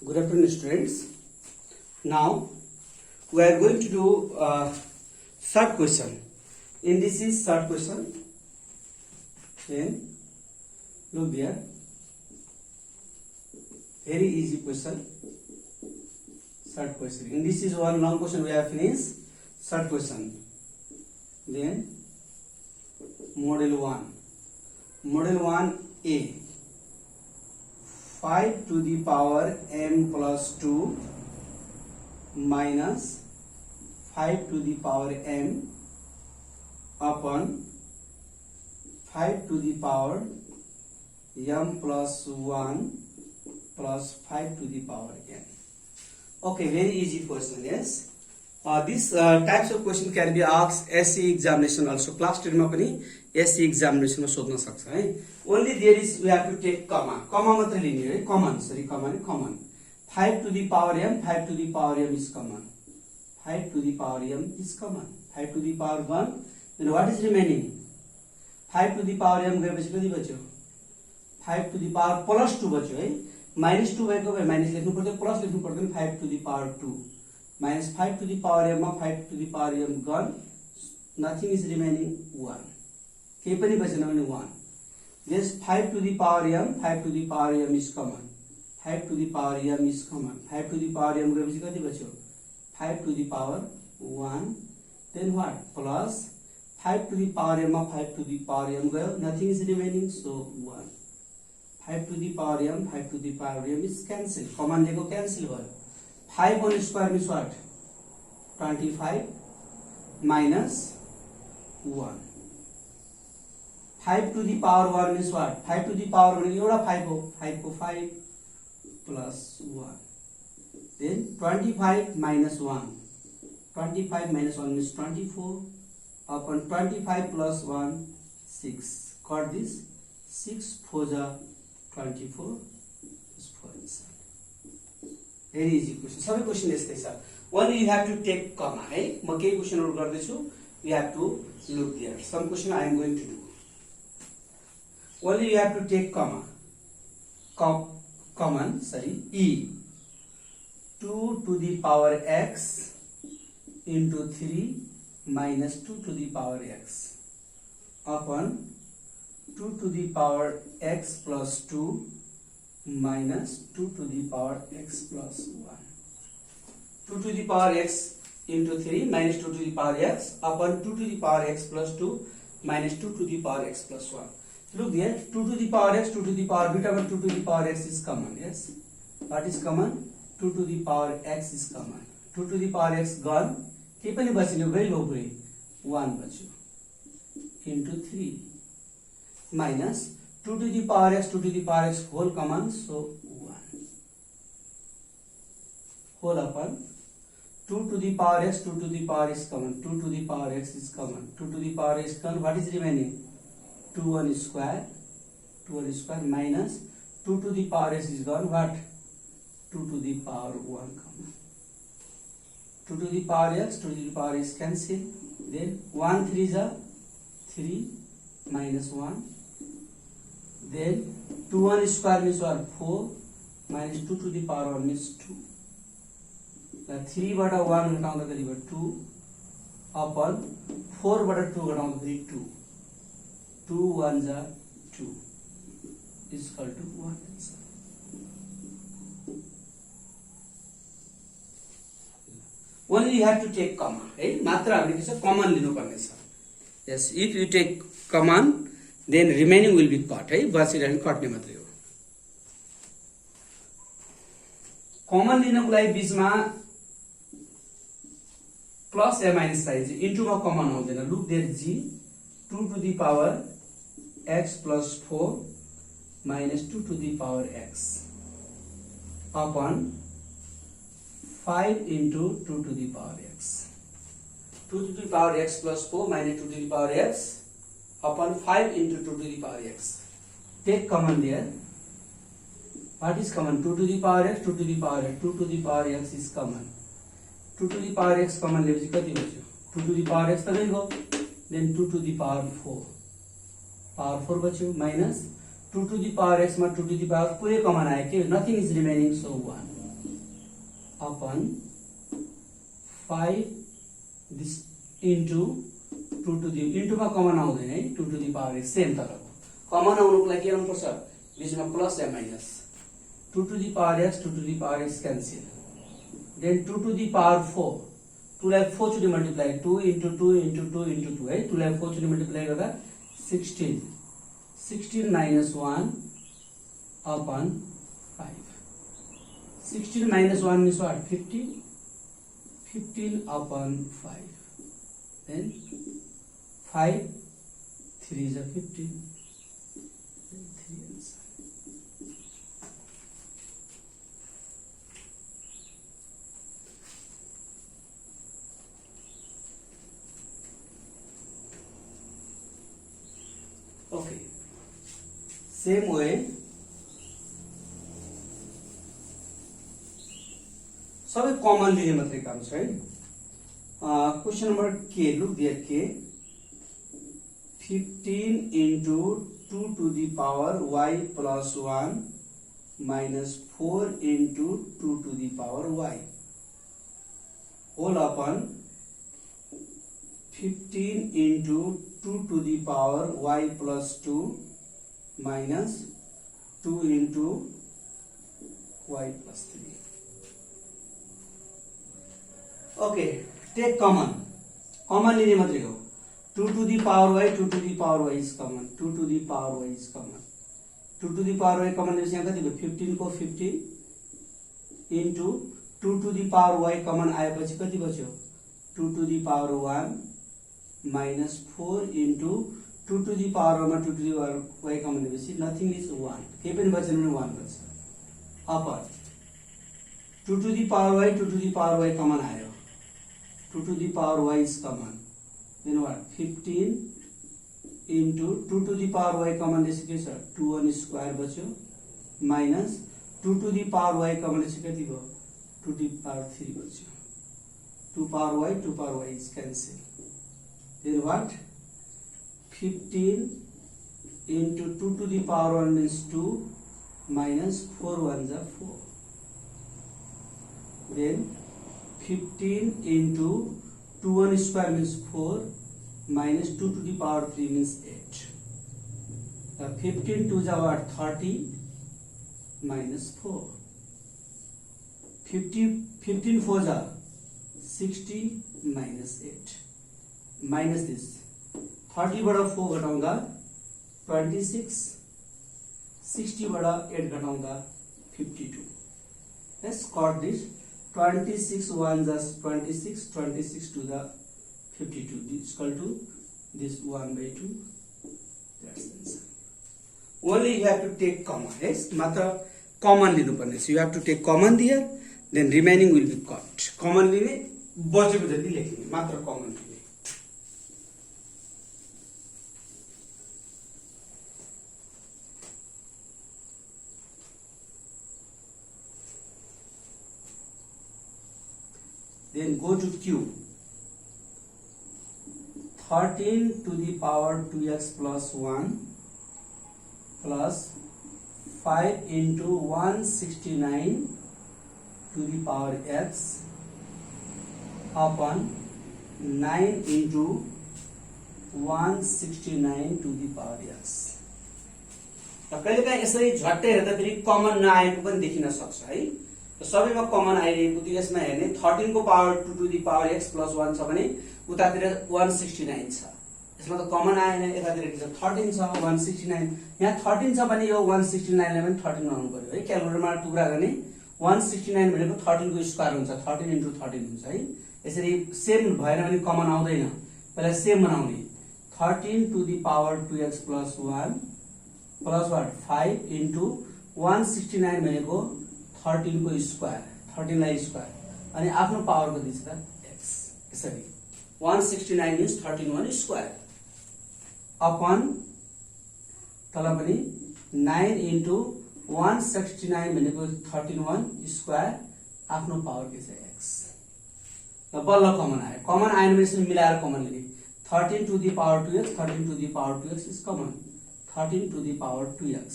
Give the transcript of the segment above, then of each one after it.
Good afternoon, students. Now we are going to do third question. In this is third question. Then look there. Very easy question. Third question. In this is one long question we have finished. Third question. Then model 1. Model 1A. 5 to the power m plus 2 minus 5 to the power m upon 5 to the power m plus 1 plus 5 to the power n. Okay, very easy question, yes. This types of question can be asked SC examination also. Class 10 मा पनि SC examination मा सोध्न सक्छ है. Only there is we have to take comma. Comma मात्र लिने है. Common, sorry, common. 5 to the power m, 5 to the power m is common. 5 to the power m is common. 5 to the power 1. Then what is remaining? 5 to the power m गएपछि कति बच्यो? 5 to the power plus 2 बच्यो है. Minus 2 भएको भए minus लेख्नु पर्दैन, plus लेख्नु पर्दैन. 5 to the power 2 minus 5 to the power m, 5 to the power m gone. Nothing is remaining. 1. केही पनि बचेन भने 1. This 5 to the power m, 5 to the power m is common. 5 to the power m is common. 5 to the power m गएपछि कति बच्यो? 5 to the power 1. Then what? Plus 5 to the power m, 5 to the power m गयो. Nothing is remaining, so 1. 5 to the power m, 5 to the power m is cancelled. Common लेको cancel भयो. 5 whole square means what? 25 minus 1. 5 to the power 1 means what? 5 to the power 1 एउटा 5 हो. 5 को 5 plus 1. Then 25 minus 1. 25 minus 1 means 24 upon 25 plus 1, 6. Got this? 6 4 ja 24 is 4 inside. Very easy question. सबै question यस्तै छ. Only you have to take comma है. म केही क्वेशनहरु गर्दै छु. You have to look there. Some question I am going to do. Only you have to take comma. Common, sorry, e. 2 to the power x into 3 minus 2 to the power x upon 2 to the power x plus 2 minus 2 to the power x plus 1. 2 to the power x into 3 minus 2 to the power x upon 2 to the power x plus 2 minus 2 to the power x plus 1. Look there, 2 to the power x, 2 to the power beta, but 2 to the power x is common, yes? What is common? 2 to the power x is common. 2 to the power x gone. केही पनि बचेन, very low गयो. 1 बच्यो. Into 3 minus 2 to the power x, 2 to the power x whole common, so 1. Whole upon 2 to the power x, 2 to the power x common, 2 to the power x is common, 2 to the power x common. What is remaining? 2 1 square, 2 1 square minus 2 to the power x is gone. What? 2 to the power 1 common. 2 to the power x, 2 to the power x cancel. Then 1 3 is 3 minus 1. Then 2 1 square means what? 4 minus 2 to the power 1 means 2. The 3 बटा 1 घटाउँदाखेरि भयो 2 upon 4 बटा 2 घटाउँदाखेरि 2. 2 1 जा 2 is equal to 1 answer. Only you have to take comma है. मात्र हामीले के छ common लिनु पर्ने छ. Yes, if you take common then remaining will be cut है. बचिरहने कट्ने मात्रै हो. कमन लिनको लागि बीचमा प्लस या माइनस चाहिन्छ. इन्टु मा कमन आउँदैन. Look there g 2 to the power x plus 4 minus 2 to the power x upon 5 into 2 to the power x. 2 to the power x plus 4 minus 2 to the power x upon 5 into 2 to the power x. Take common there. What is common? 2 to the power x, 2 to the power x. 2 to the power x is common. 2 to the power x common लेपछि कति बच्यो? 2 to the power x त गयो. Then 2 to the power 4. Power 4 बच्यो minus 2 to the power x मा 2 to the power पूरे common आयो के? Nothing is remaining, so 1. upon 5 this into 2 to the into मा common आउँदैन है 2 to the power x same तरको कमन आउनुको लागि के गर्नु पर्छ बीचमा प्लस या minus 2 to the power x 2 to the power x cancel then 2 to the power 4 2 लाई 4 चोटी मल्टिप्लाई 2 into 2 into 2 into 2 है 2 लाई 4 चोटी मल्टिप्लाई गर्दा 16 minus 1 upon 5 16 minus 1 means what 15 upon 5 then 5 3 is a 15 then 3 answer. Okay, same way सबै common लिने मात्रै काम छ है क्वेश्चन नंबर के लुक देयर के 15 into 2 to the power y plus 1 minus 4 into 2 to the power y whole upon 15 into 2 to the power y plus 2 minus 2 into y plus 3. Okay, take common लिने मात्रै हो 2 to the power y 2 to the power y is common 2 to the power y is common 2 to the power y common लिएपछि यहाँ कति भयो 15 को 15 into 2 to the power y common आएपछि कति बच्यो 2 to the power 1 minus 4 into 2 to the power 1 2 to the power y common लिएपछि nothing is 1 के पनि बचेन भने 1 बच्छ upon 2 to the power y 2 to the power y common आयो 2 to the power y is common then what 15 into 2 to the power y common लेपछि के छ 2 1 square बच्यो minus 2 to the power y common लेपछि कति भयो 2 to the power 3 बच्यो 2 power y 2 power y is cancel then what 15 into 2 to the power 1 means 2 minus 4 1s are 4 then 15 into 2 1 square means 4 minus 2 to the power 3 means 8 15 2s are 30 minus 4 15 4s are 60 minus 8 minus this 30 बाट 4 घटाउँदा 26 60 बाट 8 घटाउँदा 52 let's cut this 26 1 is 26 26 to the 52 this is equal to this 1/2 that's the answer only you have to take common yes मात्र common लिनु पर्ने छ you have to take common here then remaining will be cut common लिने बचेको जति लेख्ने मात्र common लिने then go to Q 13 to the power 2x plus 1 plus 5 into 169 to the power x upon 9 into 169 to the power x कहिलेकाहीँ यसरी झट्टै हेर्दा फेरि कमन नआएको पनि देखिन सक्छ है सबैमा कमन आइरहेको थियो यसमा हेर्ने 13 को power 2 to the power x plus 1 छ भने उतातिर 169 छ यसमा त कमन आएन यतातिर के छ 13 छ 169 यहाँ 13 छ भने यो 169 लाई पनि 13 बनाउनु पर्यो है क्याल्कुलेटरमा टुक्रा गर्ने 169 भनेको 13 को स्क्वायर हुन्छ 13 into 13 हुन्छ है यसरी सेम भएन भने कमन आउँदैन पहिला सेम बनाउने 13 to the power 2x plus 1 plus what 5 into 169 भनेको 13 को स्क्वायर 13 लाई स्क्वायर अनि आफ्नो पावर कति छ त x यसरी 169 is 13 स्क्वायर अपन तल पनि 9 into 169 भनेको 13 स्क्वायर आफ्नो पावर के छ x ल बल्ल कमन आयो कमन आएन भने यसले मिलाएर कमन लिने 13 to the power 2x 13 to the power 2x is common 13 to the power 2x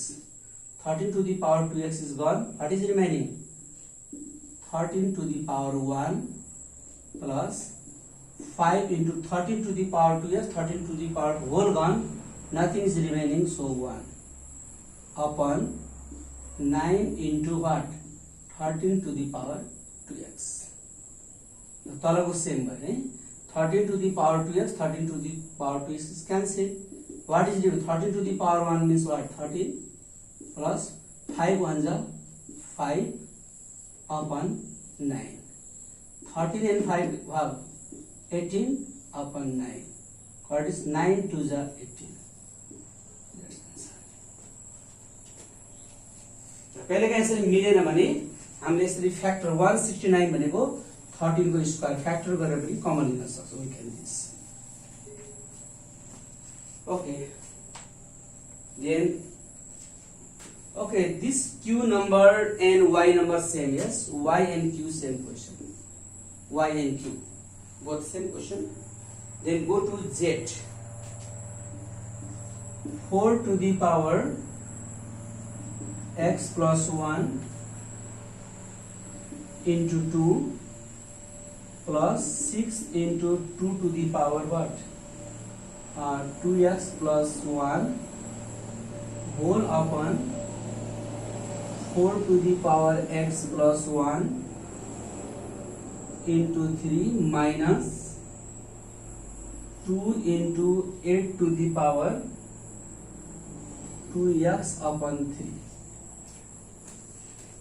13 to the power 2x is gone what is remaining 13 to the power 1 plus 5 into 13 to the power 2x, 13 to the power whole gone, nothing is remaining, so 1 upon 9 into what? 13 to the power 2x. तलको same भयो है, 13 to the power 2x, 13 to the power 2x is cancelled. What is it? 13 to the power 1 means what? 13 plus 5 1 जा 5 upon 9. 13 and 5 भाग 18 upon 9. What is 9 to the 18? पहले का यसरी मिलेन भने हामीले यसरी फ्याक्टर 169 भनेको 13 को स्क्वायर फ्याक्टर गरेर पनि कमन लिन सक्छौं. We can this. Okay. Then okay, this Q number and Y number same, yes? Y and Q same question. Y and Q both same question. Then go to Z. 4 to the power x plus 1 into 2 plus 6 into 2 to the power what? 2x plus 1 whole upon 4 to the power x plus 1 into 3 minus 2 into 8 to the power 2x upon 3.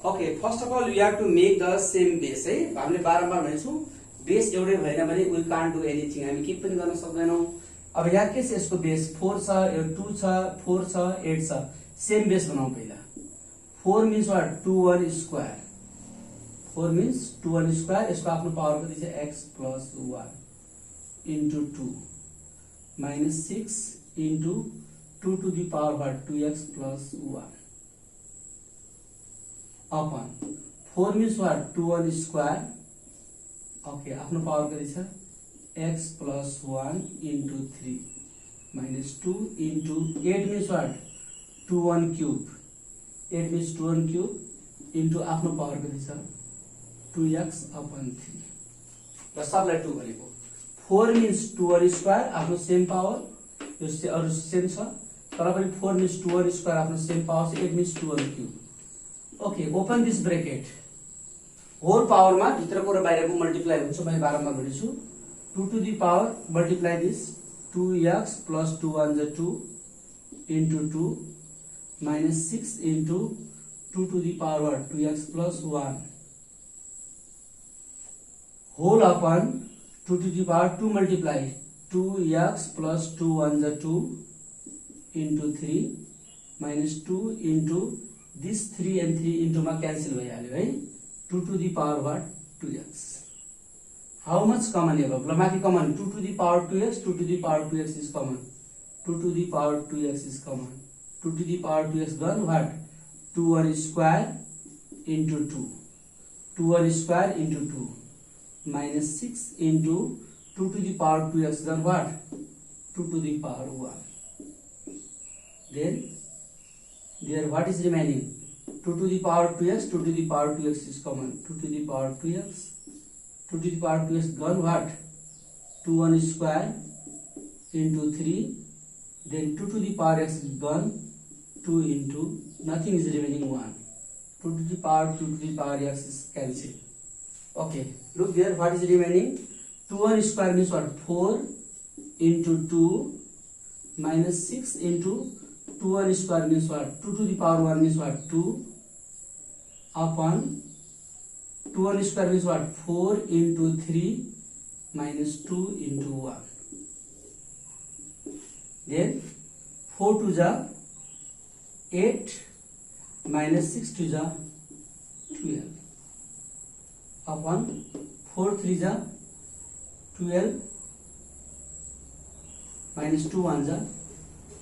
Okay, first of all, you have to make the same base. है हामीले बारम्बार भनेछु base एउटै भएन भने we can't do anything. हामी के पनि गर्न सक्दैनौं. अब यहाँ के छ, यसको बेस 4 छ, 2 छ, 4 छ, 8 छ. सेम बेस बनाऊ पहिला. 4 means what? 2 square. 4 means 2 square. यसको आफ्नो पावर कति छ? x plus 1 into 2 minus 6 into 2 to the power what? 2x plus 1 upon 4 means what? 2 square. Okay, आफ्नो पावर कति छ? x plus 1 into 3 minus 2 into 8 means what? 2 cube. 8 means 2 cube into आफ्नो power कति छ? 2x upon 3. र सबलाई 2 भनेको 4 means 2 square आफ्नो सेम पावर, यो चाहिँ अरु सेम छ तर पनि 4 means 2 square आफ्नो सेम पावर छ. 8 means 2 cube. Okay, open this bracket. Whole power मा भित्रको र बाहिरको मल्टिप्लाई हुन्छ. मैले बारम्बार भनेछु 2 to the power multiply this 2x plus 2 1 2 into 2 minus 6 into 2 to the power 2x plus 1 whole upon 2 to the power 2 multiply 2x plus 2 1 2 into 3 minus 2 into this 3 and 3 into मा cancel भइहाल्यो है. 2 to the power what? 2x. How much common here? ल माथि common 2 to the power 2x, 2 to the power 2x is common. 2 to the power 2x is common. 2 to the power 2x gone what? 2 square into 2. 2 square into 2 minus 6 into 2 to the power 2x gone what? 2 to the power 1. Then there what is remaining? 2 to the power 2x, 2 to the power 2x is common. 2 to the power 2x, 2 to the power 2x gone what? 2 square into 3. Then 2 to the power x is gone. 2 into nothing is remaining 1. 2 to the power 2 to the power x is cancelled. Okay, look there. What is remaining? 2 square means what? 4 into 2 minus 6 into 2 square means what? 2 to the power 1 means what? 2 upon 2 square means what? 4 into 3 minus 2 into 1. Then 4 to the 8 minus 6 to the 12 upon 4 3 the 12 minus 2 1 the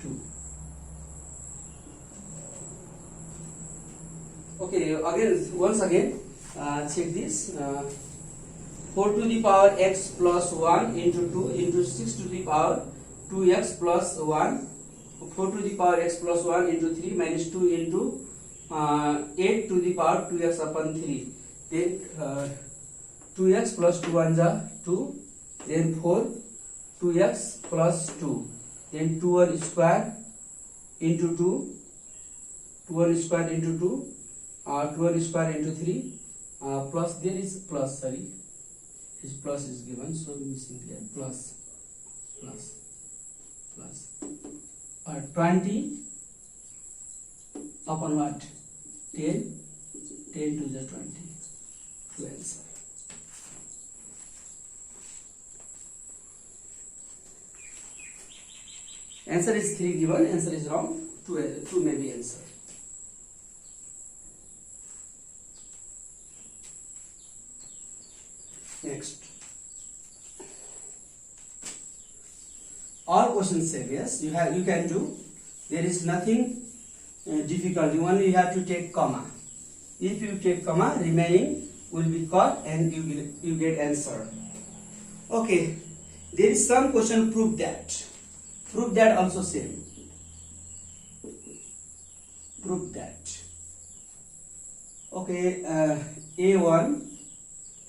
2. Okay, again once again check this. 4 to the power x plus 1 into 2 into 6 to the power 2x plus 1. 4 to the power x plus 1 into 3 minus 2 into 8 to the power 2x upon 3. then 2x plus 2 1 जा 2, then 4 2x plus 2, then 2 1 square into 2, 2 1 square into 2, 2 1 square into 3, plus there is plus, sorry, this plus is given, so missing here, plus 20 upon what? 10 to the 20 to answer. Answer is 3 given, answer is wrong, 2 may be answer. Next, all questions same. Yes, you can do. There is nothing difficult. Only you have to take comma. If you take comma, remaining will be cut and you get answer. Okay, there is some question. Prove that. Prove that also same. Prove that. Okay, A1,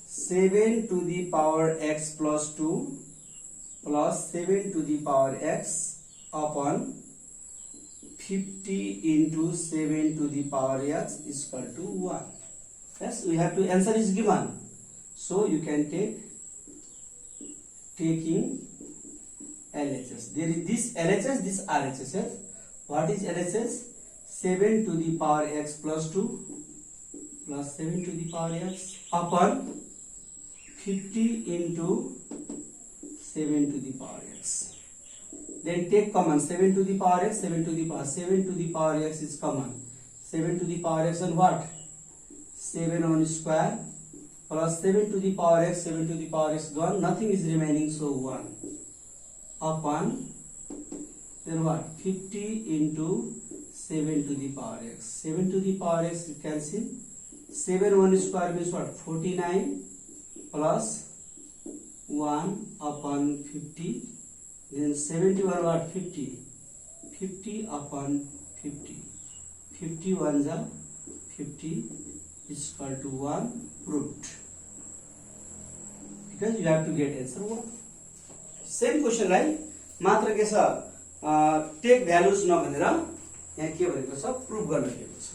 7 to the power x plus 2 plus 7 to the power x upon 50 into 7 to the power x is equal to 1. Yes, we have to answer is given. So you can taking LHS. There is this LHS, this RHS. Yes? What is LHS? 7 to the power x plus 2 plus 7 to the power x upon 50 into 7 to the power x. Then take common 7 to the power x, 7 to the power x is common. 7 to the power x and what? 7 on square plus 7 to the power x, 7 to the power x gone, nothing is remaining, so 1 upon then what? 50 into 7 to the power x. 7 to the power x cancel. 7 1 square means what? 49 plus 1 upon 50, then 71 what? 50 upon 50, 51 is 50 is equal to 1. Proved. Because you have to get answer 1. Same question, right? मात्र के छ take values नभनेर यहाँ के भनेको छ prove गर्न दिएको छ.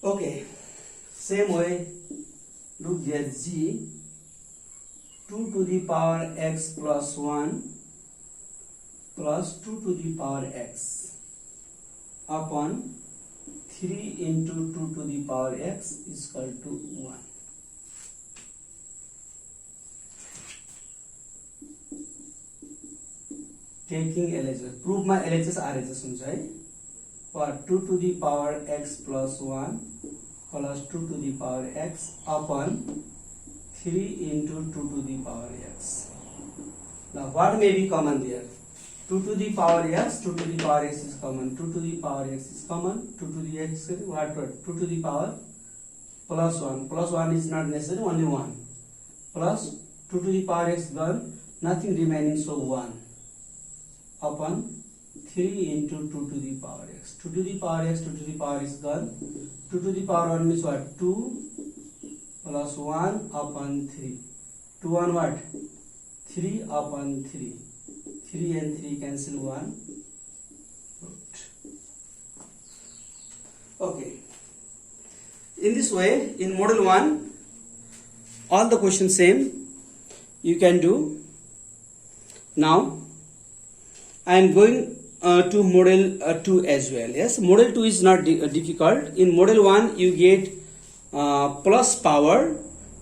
Okay, same way, look there, G 2 to the power x plus 1 plus 2 to the power x upon 3 into 2 to the power x is equal to 1. Taking LHS, prove my LHS RHS हुन्छ है. For 2 to the power x plus 1 plus 2 to the power x upon 3 into 2 to the power x. Now what may be common there? 2 to the power x, 2 to the power x is common, 2 to the power x is common, 2 to the x, what? 2 to the power plus 1. Plus 1 is not necessary, only 1. Plus 2 to the power x gone, nothing remaining, so 1 upon 3 into 2 to the power x. 2 to the power x, 2 to the power x gone. 2 to the power 1 means what? 2 plus 1 upon 3. 2 1 what? 3 upon 3. 3 and 3 cancel 1. Okay. In this way, in model 1, all the questions same. You can do. Now, I am going to model 2 as well. Yes, model 2 is not difficult. In model 1 you get plus power,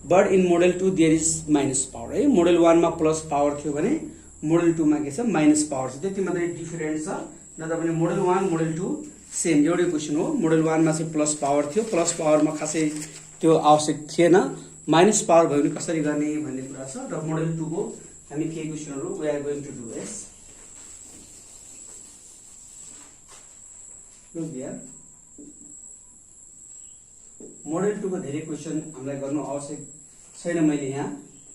but in model 2 there is minus power. Right? Model 1 मा plus power थियो भने model 2 मा के छ minus power छ. त्यति मात्रै difference छ. नत्र भने model 1 model 2 सेम एउटै क्वेशन हो. model 1 मा चाहिँ plus power थियो. plus power मा खासै त्यो आवश्यक थिएन. minus power भयो भने कसरी गर्ने भन्ने कुरा छ. र model 2 को हामी के क्वेशनहरु we are going to do this. Look there. Model 2 को धेरै क्वेशन हामीलाई गर्न आवश्यक छैन. मैले यहाँ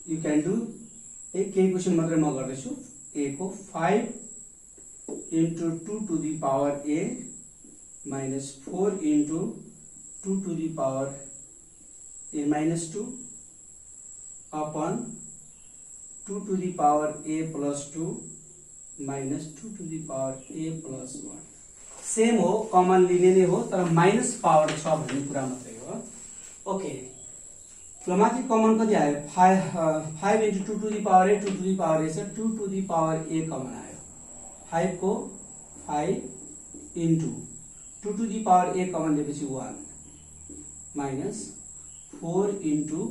you can do एक केही क्वेशन मात्रै म गर्दैछु. A को 5 into 2 to the power a minus 4 into 2 to the power a minus 2 upon 2 to the power a plus 2 minus 2 to the power a plus 1. Same हो, कमन लिने नै हो, तर माइनस पावर छ भन्ने कुरा मात्रै हो. ओके, ल माथि कमन कति आयो? 5 into 2 to the power a, 2 to the power a छ, 2 to the power a common आयो. 5 को 5 into 2 to the power a common लिएपछि 1 minus 4 into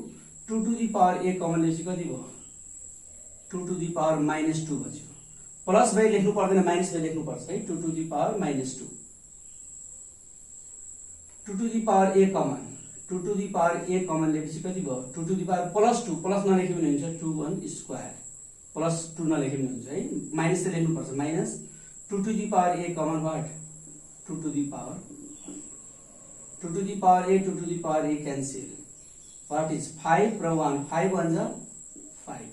2 to the power a common लिएपछि कति भयो? 2 to the power minus 2 बच्यो. Plus भाइ लेख्नु पर्दैन, माइनस भाइ लेख्नु पर्छ है. 2 to the power minus 2. 2 to the power a common, 2 to the power a common लिएपछि कति भयो? 2 to the power plus 2, plus नलेखे पनि हुन्छ, 2 1 स्क्वायर प्लस 2 नलेखे पनि हुन्छ है. माइनस चाहिँ लेख्नु पर्छ, minus 2 to the power a common what? 2 to the power 2 to the power a, 2 to the power a cancel. What is 5 र 1? 5 1 जा 5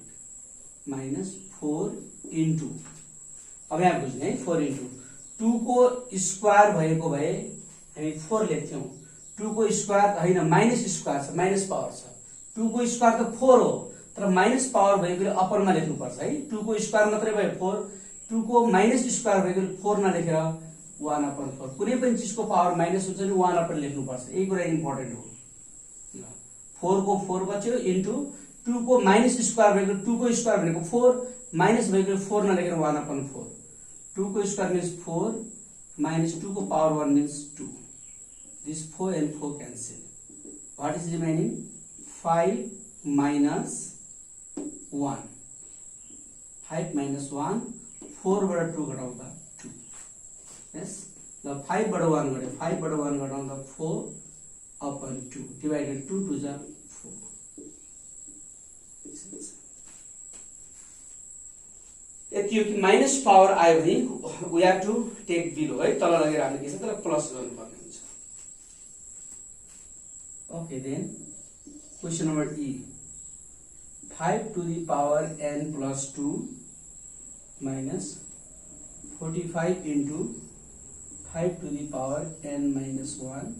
minus 4 into, अब यहाँ बुझ्ने है, 4 into 2 को स्क्वायर भएको भए हामी 4 लेख्थ्यौं. 2 को स्क्वायर हैन, माइनस स्क्वायर छ, माइनस पावर छ. 2 को स्क्वायर त 4 हो, तर माइनस पावर भएकोले अप्परमा लेख्नु पर्छ है. 2 को स्क्वायर मात्रै भयो 4, 2 को माइनस स्क्वायर भएकोले 4 नलेखेर 1/4. कुनै पनि चीजको पावर माइनस हुन्छ नि 1/4 लेख्नु पर्छ. यही कुरा इम्पोर्टेन्ट हो. 4 को 4 बच्यो इन्टु 2 को माइनस स्क्वायर भएको, 2 को स्क्वायर भनेको 4, माइनस भएको 4 नलेखेर 1/4. 2 को स्क्वायर means 4 minus 2 को power 1 means 2. This 4 and 4 cancel. What is remaining? 5 minus 1. 5 minus 1, 4 बाट 2 घटाउँदा 2. Yes. The 5 बाट 1 गरे, 5 बाट 1 घटाउँदा 4 upon 2 divided 2 to the 4. यति हो कि माइनस पावर आयो भने we have to take below है. तल लगेर हामीले के छ तर प्लस गर्नुपर्ने हुन्छ. Okay, then question number E. 5 to the power n plus 2 minus 45 into 5 to the power n minus 1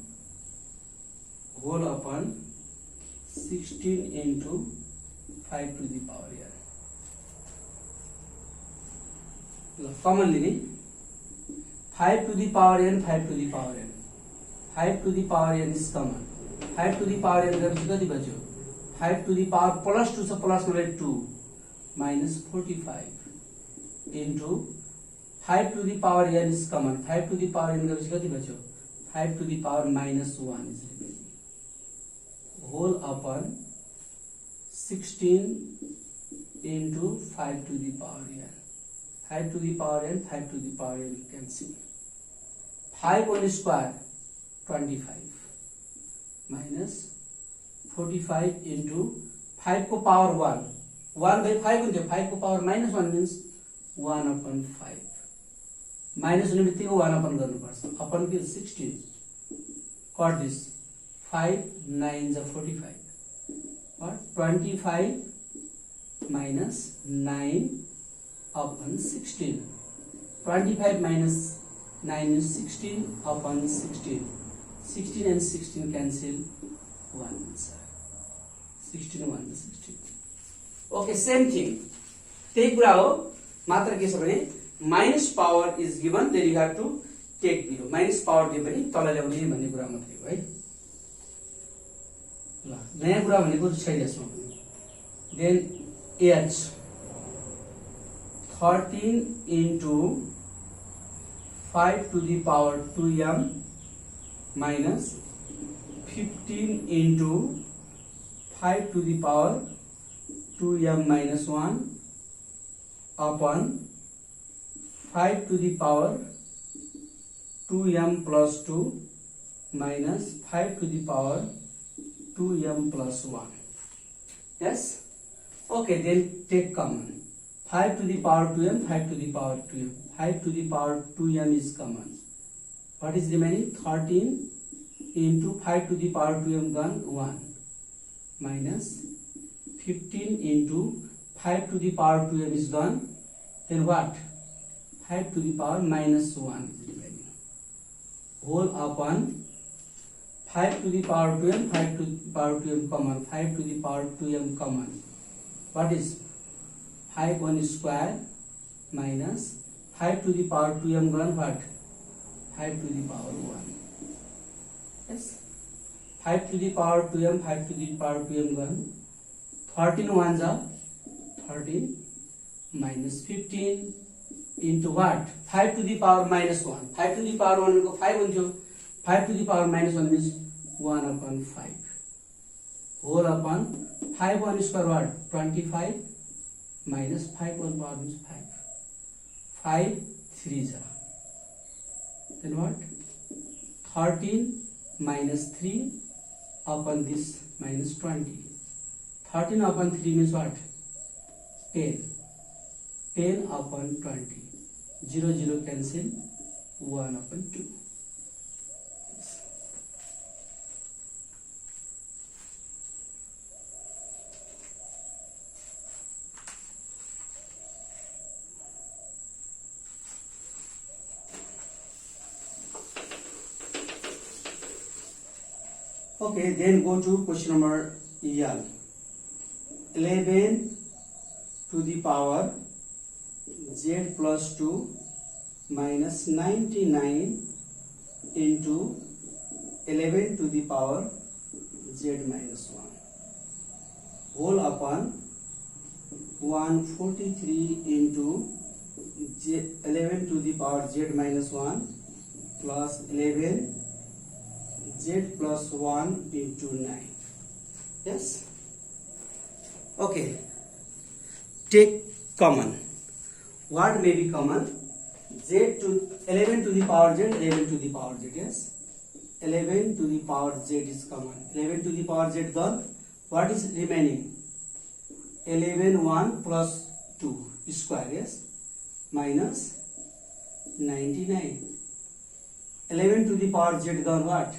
whole upon 16 into 5 to the power n. Common लिने 5 to the power n, 5 to the power n, 5 to the power n is common. 5 to the power n गरेपछि कति बच्यो? 5 to the power plus 2 छ, plus नले 2 minus 45 into 5 to the power n is common. 5 to the power n गरेपछि कति बच्यो? 5 to the power minus 1 is remaining. Whole upon 16 into 5 to the power n. 5 to the power n, 5 to the power n cancel. 5 whole square 25 minus 45 into 5 को power 1. 1 by 5 हुन्थ्यो, 5 को power minus 1 means 1/5. Minus हुने बित्तिकै 1/, गर्नुपर्छ. Upon के 16. Got this? 5 9 is 45. Or 25 minus 9 upon 16. 25 minus 9 is 16 upon 16. 16 and 16 cancel 1 answer. 16 1 is 16. Okay, same thing. Take bravo. मात्र के छ भने minus power is given, then you have to take below. Minus power दिए पनि तल ल्याउने भन्ने कुरा मात्रै हो है. ल नयाँ कुरा भनेको छैन यसमा पनि. Then h 13 into 5 to the power 2m minus 15 into 5 to the power 2m minus 1 upon 5 to the power 2m plus 2 minus 5 to the power 2m plus 1. Yes? Okay, then take common. 5 to the power 2m, 5 to the power 2m. 5 to the power 2m is common. What is remaining? 13 into 5 to the power 2m gone 1 minus 15 into 5 to the power 2m is gone. Then what? 5 to the power minus 1 is remaining. Whole upon 5 to the power 2m, 5 to the power 2m common, 5 to the power 2m common. What is 5 1 square minus 5 to the power 2m gone what? 5 to the power 1. Yes. 5 to the power 2m, 5 to the power 2m gone. 13 ones are 13 minus 15 into what? 5 to the power minus 1. 5 to the power 1 को 5 हुन्थ्यो. 5 to the power minus 1 means 1 upon 5. Whole upon 5 1 square what? 25 minus 5 1 power means 5. 5 3 जा. Then what? 13 minus 3 upon this minus 20. 13 upon 3 means what? 10. 10 upon 20. 0 0 cancel. 1 upon 2. Okay, then go to question number L. 11 to the power z plus 2 minus 99 into 11 to the power z minus 1 whole upon 143 into 11 to the power z minus 1 plus 11 z plus 1 into 9. Yes. Okay. Take common. What may be common? Z to 11 to the power z, 11 to the power z. Yes. 11 to the power z is common. 11 to the power z gone. What is remaining? 11 1 plus 2 square. Yes. Minus 99. 11 to the power z gone. What?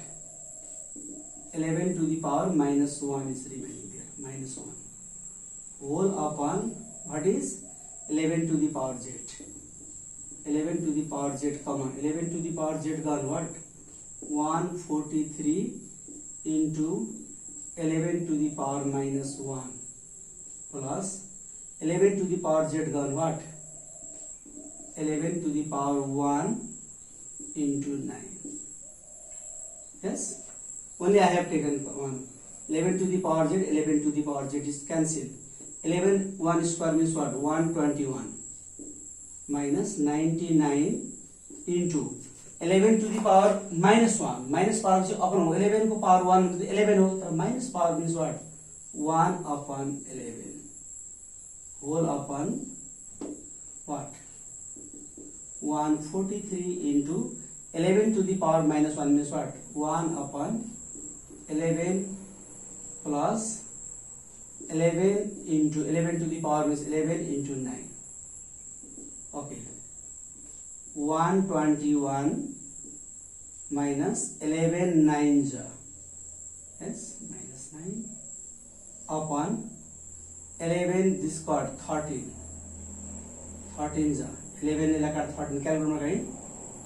11 to the power minus 1 is remaining there. Minus 1. Whole upon what is 11 to the power z. 11 to the power z common. 11 to the power z gone what? 143 into 11 to the power minus 1 plus 11 to the power z gone what? 11 to the power 1 into 9. Yes. Only I have taken one. 11 to the power z, 11 to the power z is cancelled. 11 1 square means what? 121 minus 99 into 11 to the power minus 1. Minus power is upon 11 को power 1 to the 11 हो तो minus power means what? 1 upon 11 whole upon what? 143 into 11 to the power minus 1 means what? 1 upon 11 plus 11 into 11 to the power means 11 into 9. Okay. 121 minus 11 9 ja. Yes, minus 9 upon 11 this card 13. 13 ja. 11 ne laka 13 calculate ma gain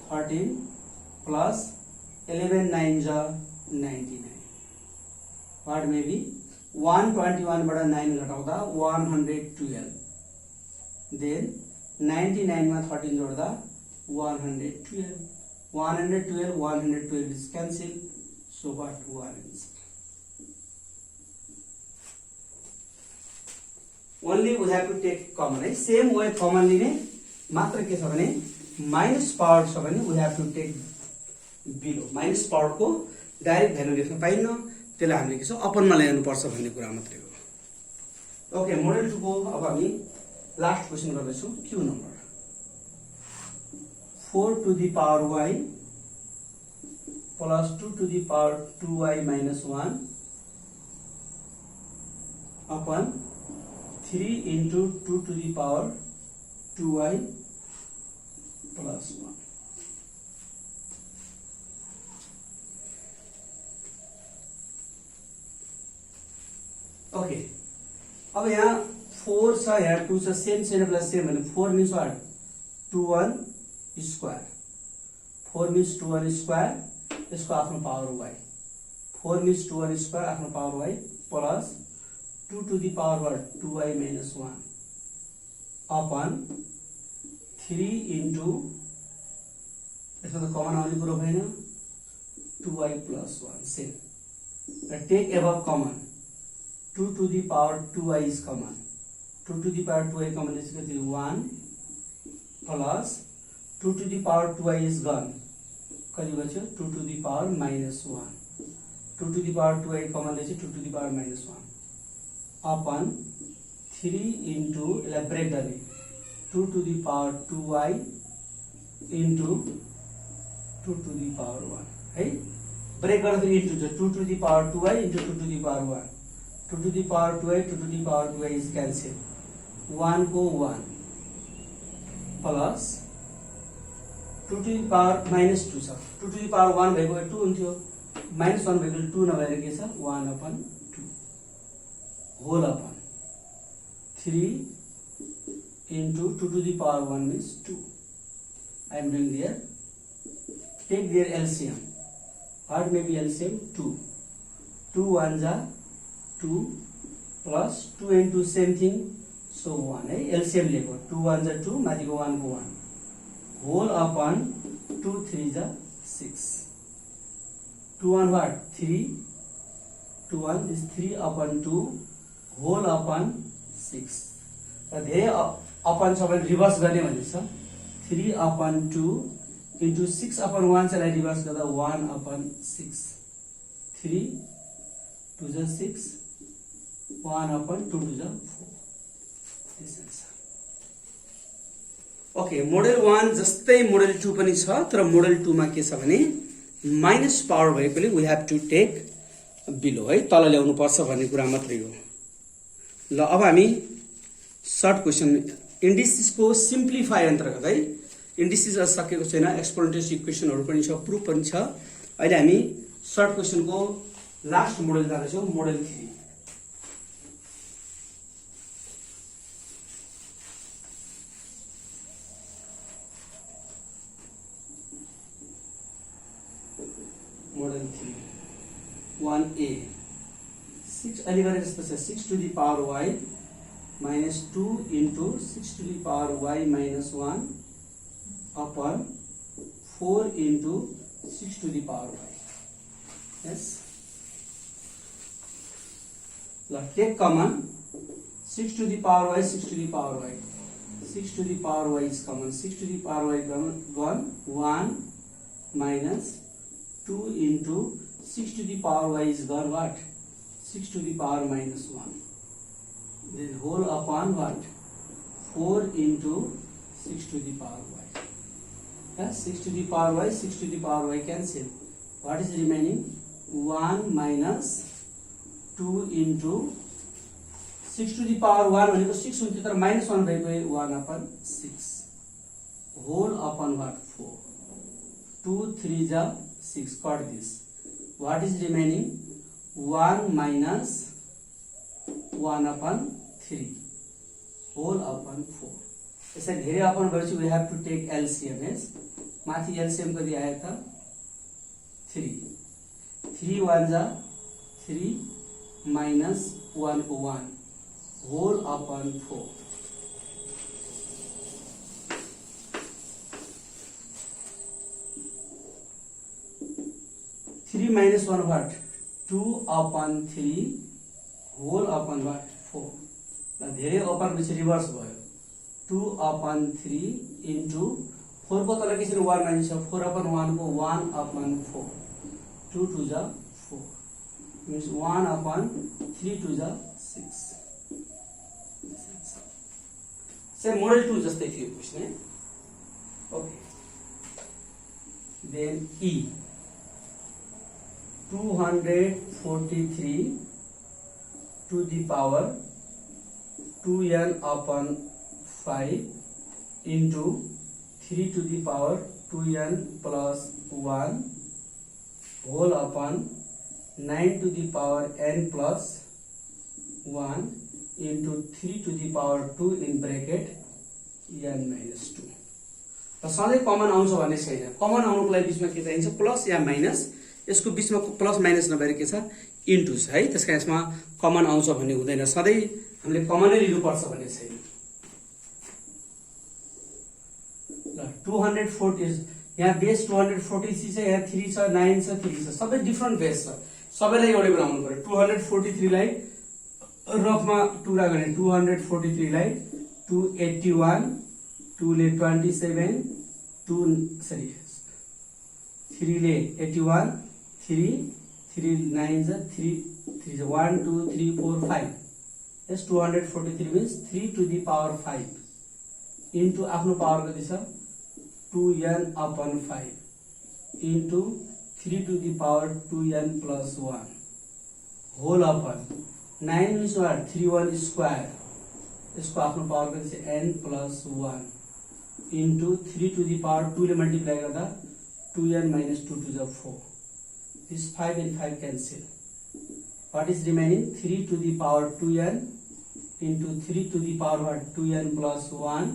13 plus 11 9 ja 99. What may be 121 बाट 9 घटाउँदा 112. Then 99 मा 13 जोड्दा 112. 112 is cancelled. So what? 1 answer. Only we have to take common. है same way common लिने मात्र के छ भने minus power छ भने we have to take below. Minus power को डाइरेक्ट भ्यालु लेख्न पाइन्न. त्यसलाई हामीले के छ अपनमा ल्याउनु पर्छ भन्ने कुरा मात्रै हो. ओके, मोडल 2 को अब हामी लास्ट क्वेशन गर्दै छौं. Q number 4 to the power y plus 2 to the power 2y minus 1 upon 3 into 2 to the power 2y plus 1. Okay, अब यहाँ 4 छ, यहाँ 2 छ, सेम सेम प्लस सेम भने 4 means what? 2 1 square 4 means 2n square यसको आफ्नो power y 4 means 2n square आफ्नो power y plus 2 to the power 2y minus 1 upon 3 into यसमा त कमन आउने कुरो भएन 2y plus 1 same take above common 2 to the power 2y is common 2 to the power 2y common is equal to 1 plus 2 to the power 2y is gone कति बच्यो 2 to the power minus 1 2 to the power 2y common is 2 to the power minus 1 upon 3 into brake गर्ने 2 to the power 2y into 2 to the power 1 है brake गर्दाखेरि into 2 to the power 2y into 2 to the power 1 2 to the power 2y 2 to the power 2y is cancel 1 को 1 plus 2 to the power minus 2 छ 2 to the power 1 भएको 2 हुन्थ्यो minus 1 भएको 2 नभएर के छ 1 upon 2 whole upon 3 into 2 to the power 1 means 2 I am doing there take their LCM what may be LCM 2 2 1s are 2 plus 2 into same thing so 1 है LCM लेको 2 1s are 2 माथिको 1 को 1 whole upon 2 3s are 6 2 1 what 3 2 1 is 3 upon 2 whole upon 6 र धेरै upon छ भने reverse गर्ने भन्ने छ 3 upon 2 into 6 upon 1 चाहिँ रिभर्स गर्दा 1 upon 6 3 2 is 6 1 upon 2 is 4 this answer okay model 1 जस्तै मोडल 2 पनि छ तर मोडल 2 मा के छ भने माइनस पावर भएकोले we have to take below है तल ल्याउनु पर्छ भन्ने कुरा मात्रै हो ल अब हामी सर्ट क्वेशन इन्डिसिसको सिम्प्लिफाई अन्तर्गत है इन्डिसिस सकेको छैन एक्सपोनेन्शियल इक्वेसनहरु पनि छ प्रुफ पनि छ अहिले हामी सर्ट क्वेशनको लास्ट मोडल जाँदैछौं मोडल 3 मोडल 3 1a 6 अहिले गरे जस्तो छ 6 to the power y minus 2 into 6 to the power y minus 1 upon 4 into 6 to the power y yes take common 6 to the power y 6 to the power y 6 to the power y is common 6 to the power y common 1 minus 2 into 6 to the power y is gone what 6 to the power minus 1 then whole upon what 4 into 6 to the power y yes 6 to the power y 6 to the power y cancel what is remaining 1 minus 2 into 6 to the power 1 भनेको 6 हुन्थ्यो तर minus 1 भएको 1 upon 6 whole upon what 4 2 3 जा 6 cut this what is remaining 1 minus 1 upon 3 whole upon 4 यसै धेरै upon भएपछि we have to take LCM is माथि LCM कति आयो त 3 3 1 जा 3 minus 1 को 1 whole upon 4 3 minus 1 what 2 upon 3 whole upon what 4 ल धेरै अपन पछि रिभर्स भयो 2 upon 3 into 4 को तल किसिम 1 माइनस 4 upon 1 को 1 upon 4 2 2 जा 4 means 1 upon 3 2 जा 6 से मोडल 2 जस्तै थियो क्वेशन है okay then E 243 to the power 2n upon 5 into 3 to the power 2n plus 1 whole upon 9 to the power n plus 1 into 3 to the power 2 in bracket n minus 2 र सधैँ common आउँछ भन्ने छैन। Common आउनुको लागि बिचमा के चाहिन्छ, प्लस या माइनस। यसको बिचमा प्लस माइनस नभएर के छ, इन्टु छ है। त्यसकारण यसमा कमन आउँछ भन्ने हुँदैन, सधैँ हामीले कमनै लिनुपर्छ भन्ने छैन। ल 240 यहाँ बेस 243 छ, यहाँ 3 छ, 9 छ, 3 छ, सबै डिफ्रेन्ट बेस छ। सबैलाई एउटै बनाउनु पर्यो। 243 लाई रफमा टुक्रा गर्ने, 243 लाई 281, 2 ले 27, 3 ले 81, 3 9 जा 3 जा 1 2 3 4 5। यस 243 means 3 to the power 5 into आफ्नो पावर कति छ 2n upon 5 into 3 to the power 2n plus 1 whole upon 9 means what 3 1 square. यसको आफ्नो पावर कति छ n plus 1 into 3 to the power 2 ले मल्टिप्लाई गर्दा 2n minus 2 to the 4. This 5 and 5 cancel. What is remaining? 3 to the power 2n into 3 to the power what 2n plus 1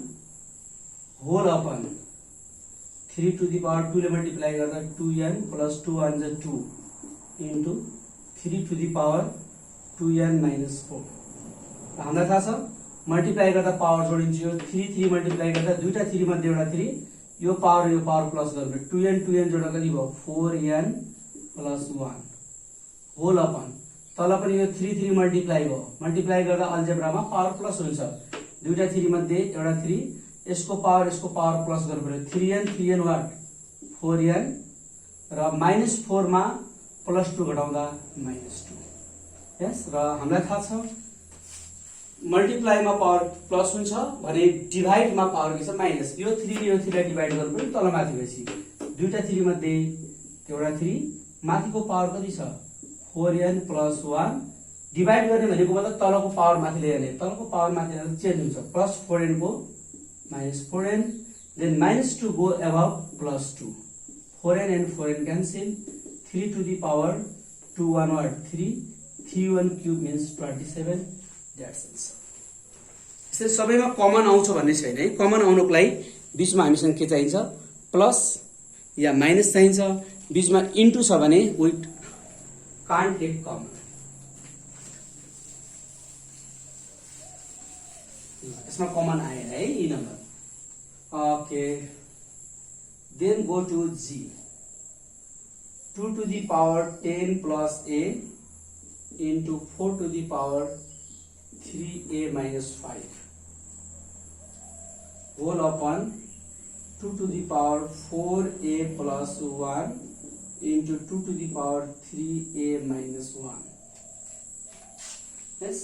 whole upon 3 to the power 2 ले multiply गर्दा 2n plus 2 1 is 2 into 3 to the power 2n minus 4. हामीलाई थाहा छ multiply गर्दा power जोडिन्छ। यो 3 3 multiply गर्दा दुईटा 3 मध्ये एउटा 3 यो पावर प्लस गर्नु 2n 2n जोड्दा कति भयो 4n plus 1 होल अपन तल पनि यो 3 3 मल्टिप्लाई भयो। मल्टिप्लाई गर्दा अल्जेब्रामा पावर प्लस हुन्छ। दुईटा 3 मध्ये एउटा 3 यसको पावर प्लस गर्नु पर्यो 3n 3n वाट 4n र -4 मा +2 घटाउँदा -2। यस र हामीलाई थाहा छ मल्टिप्लाई मा पावर प्लस हुन्छ भने डिभाइड मा पावर के छ माइनस। यो 3 यो 3 लाई डिभाइड गर्नु पर्यो तल माथि भएपछि दुईटा 3 मध्ये एउटा 3 माथिको पावर कति छ 4n plus 1 डिभाइड गर्ने भनेको मतलब तलको पावर माथि ल्याउने। तलको पावर माथि ल्याएर चेन्ज हुन्छ प्लस 4n को -4n then -2 go above +2 4n and 4n cancel 3 to the power 2 1 what 3 3 1 cube means 27। That's answer। यसले सबैमा कमन आउँछ भन्ने छैन है। कमन आउनको लागि बीचमा हामीसँग के चाहिन्छ प्लस या माइनस चाहिन्छ। बीचमा इन्टु छ भने वी कान्ट टेक कमन। यसमा कमन आएन है यी number. Okay then go to G 2 to the power 10 plus a into 4 to the power 3a minus 5 whole upon 2 to the power 4a plus 1 into 2 to the power 3a minus 1. Yes?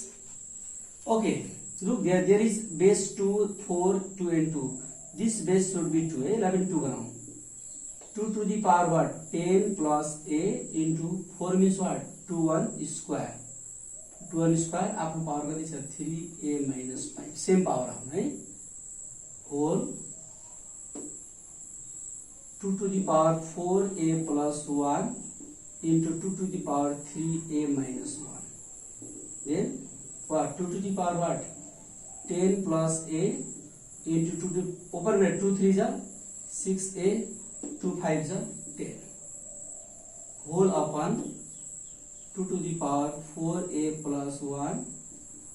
Okay. Look there is base 2, 4, 2 and 2. This base should be 2, 11, 2 ground. 2 to the power what? 10 plus a into 4 means what? 2 1 square. 2 1 square आफ्नो power कति छ 3a minus 5 same power आउन है whole 2 to the power 4a plus 1 into 2 to the power 3a minus 1 then what 2 to the power what 10 plus a into 2 to open bracket 2 3 जा 6a 2 5 जा 10 whole upon 2 to the power 4a plus 1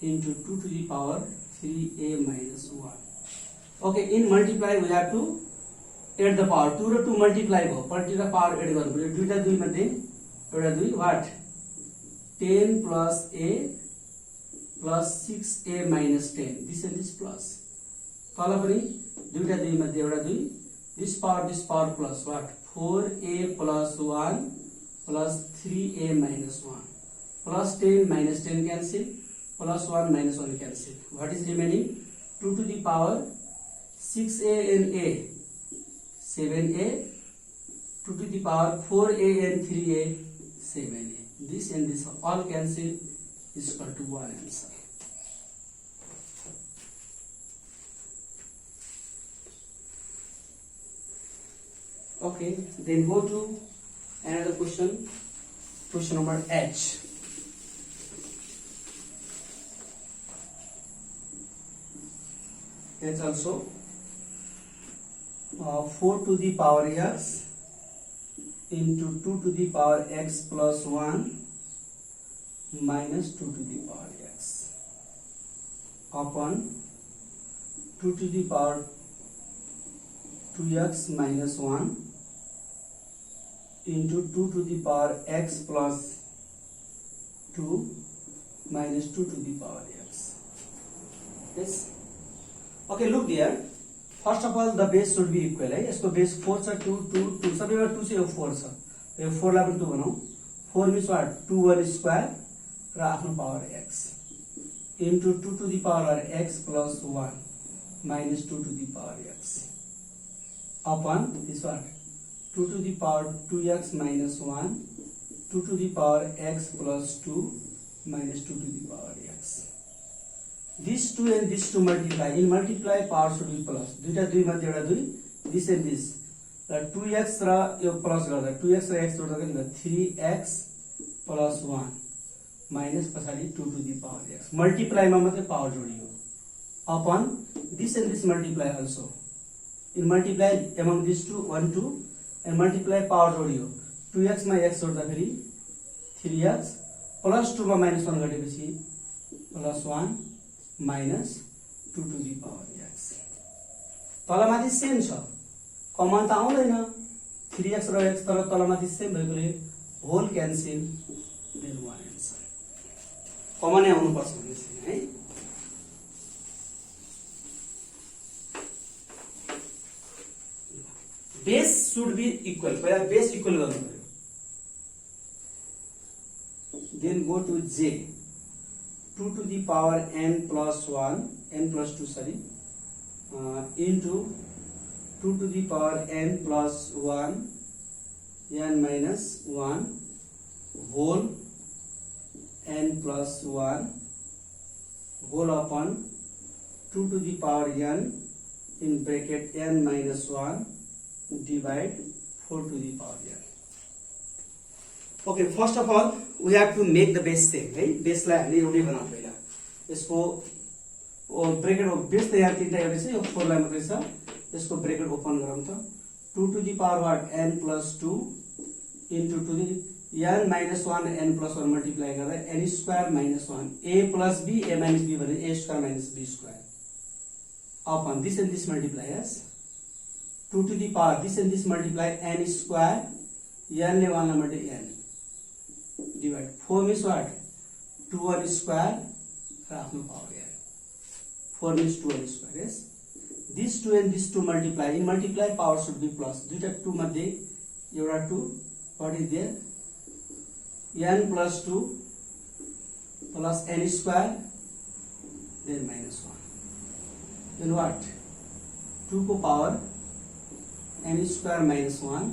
into 2 to the power 3a minus 1. Okay, in multiply we have to add the power 2 र 2 multiply भयो particular power add गर्नु पर्यो। दुईटा 2 मध्ये एउटा 2 what 10 plus a plus 6a minus 10 this and this plus तल पनि दुईटा 2 मध्ये एउटा 2 this power plus what 4a plus 1 plus 3a minus 1 plus 10 minus 10 cancel plus 1 minus 1 cancel. What is remaining 2 to the power 6a and a 7a 2 to the power 4a and 3a 7a. This and this all cancel is equal to 1 answer. Okay, then go to another question number H. H also 4 to the power x into 2 to the power x plus 1 minus 2 to the power x upon 2 to the power 2x minus 1 into 2 to the power x plus 2 minus 2 to the power x. Yes. Okay, look there. First of all, the base should be equal. है इसको base 4 छ 2 2 2 सबै बार 2 से 4 छ यो 4 लाई पनि 2 बनाऊ 4 means what 2 1 square र आफ्नो power x into 2 to the power x plus 1 minus 2 to the power x upon this what 2 to the power 2x minus 1 2 to the power x plus 2 minus 2 to the power x. These two and these two multiply. In multiply, power should be plus. दुईटा दुई मध्ये एउटा दुई. This and this. र 2x र यो plus गर्दा 2x र x जोड्दा के हुन्छ 3x plus 1 minus पछाडि 2 to the power x. Multiply मा मात्रै power जोडियो. Upon this and this multiply also. In multiply among these two 1 2 and multiply power जोडियो. 2x मा x जोड्दा फेरि 3x plus 2 मा minus 1 गरेपछि plus 1 minus 2 to the power x. तलमाथि same छ common त आउँदैन 3x र x तर तलमाथि सेम भएकोले whole cancel then 1 answer common नै आउनु पर्छ भन्ने है. Base should be equal. पहिला बेस इक्वल गर्नु पर्यो. Then go to j 2 to the power n plus 1 n plus 2 sorry into 2 to the power n plus 1 n minus 1 whole n plus 1 whole upon 2 to the power n in bracket n minus 1 divide 4 to the power n. Okay, first of all we have to make the base same है. Base लाई हामीले एउटै बनाउँ पहिला. यसको bracket base त यहाँ तीनटा एउटै छ. यो 4 लाई मात्रै छ. यसको ब्रेकेट ओपन गरौँ त. 2 to the power what n plus 2 into 2 to the n minus 1 n plus 1 multiply गर्दा n square minus 1 a plus b a minus b भने a square minus b square upon this and this multiply as 2 to the power this and this multiply n square n ले 1 लाई multiply n divide 4 means what 2 1 square र आफ्नो power n 4 means 2 1 square. Yes, these two and these two multiply. In multiply power should be plus. दुईटा 2 मध्ये एउटा 2 what is there n plus 2 plus n square then minus 1 then what 2 को power n square minus 1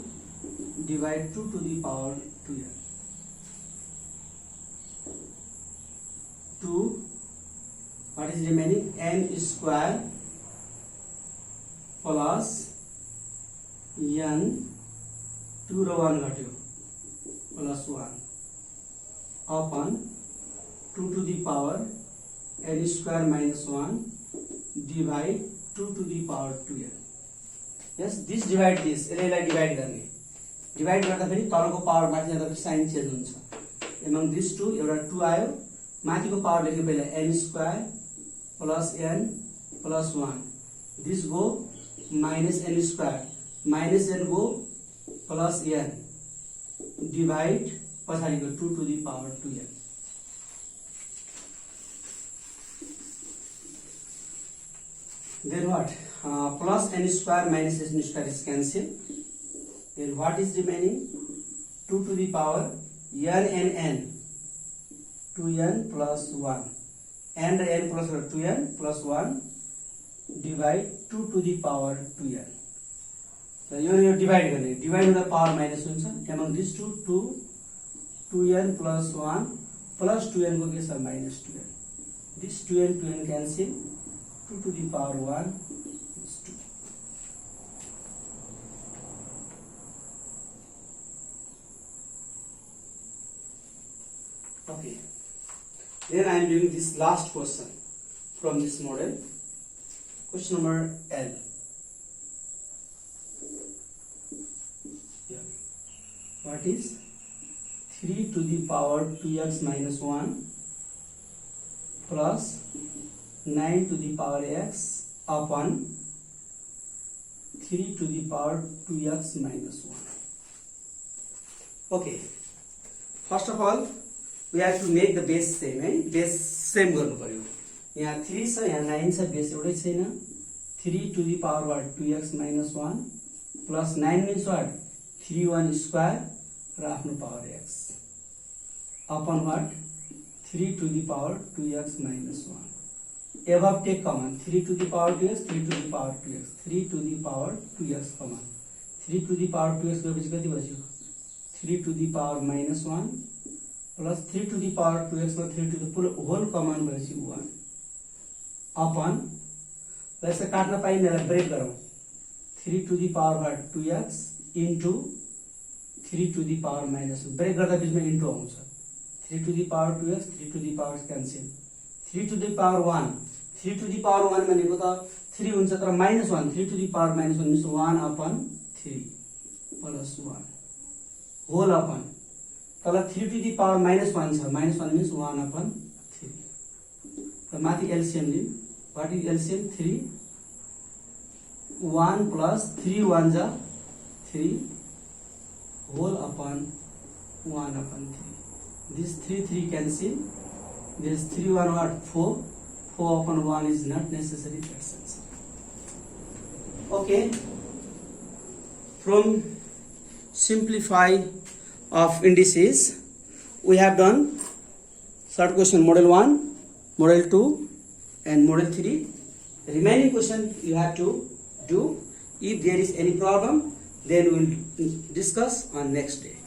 divide 2 to the power 2n 2 what is remaining n square plus n 2 र 1 घट्यो plus 1 upon 2 to the power n square minus 1 divide 2 to the power 2n. Yes, this divide this यसलाई divide गर्ने. Divide गर्दा फेरि तलको power माथि जाँदा फेरि साइन चेन्ज हुन्छ. among these two एउटा 2 आयो. माथिको पावर लेख्नु पहिला n square plus n plus 1 this go minus n square minus n go plus n divide पछाडिको 2 to the power 2n. Then what plus n square minus n square is cancelled. Then what is remaining 2 to the power n and n 2n plus 1 n र n plus 2n plus 1 divide 2 to the power 2n. So यो divide गर्ने. Divide हुँदा power minus हुन्छ. among these two 2 2n plus 1 plus 2n को के छ minus 2n. this 2n 2n cancel 2 to the power 1 is 2. Okay. Then I am doing this last question from this model. Question number L. what is 3 to the power 2x minus 1 plus 9 to the power x upon 3 to the power 2x minus 1. Okay, first of all we have to make the base same, base same गर्नु पर्यो. यहाँ 3 छ, यहाँ 9 छ, base एउटै छैन. 3 to the power what 2x minus 1 plus 9 means what 3 1 square र आफ्नो power x upon what 3 to the power 2x minus 1. Above take common 3 to the power 2x, 3 to the power 2x, 3 to the power 2x common. 3 to the power 2x गएपछि कति बच्यो 3 to the power minus 1 plus 3 to the power 2x मा 3 to the full whole common भएपछि 1 upon यसलाई काट्न पाइनेलाई brake गरौँ 3 to the power what 2x into 3 to the power minus 1 brake गर्दा बीचमा into आउँछ 3 to the power 2x 3 to the power cancel 3 to the power 1 3 to the power 1 भनेको त 3 हुन्छ तर minus 1 3 to the power minus 1 means 1 upon 3 plus 1 whole upon तल 3 to the power minus 1 छ minus 1 means 1 upon 3 र माथि LCM लिम what is LCM 3 1 plus 3 1 जा 3 whole upon 1 upon 3 this 3 3 cancel this 3 1 what 4 4 upon 1 is not necessary, that's answer. Okay, from simplify of indices we have done short question model 1, model 2 and model 3. Remaining question you have to do. If there is any problem then we will discuss on next day.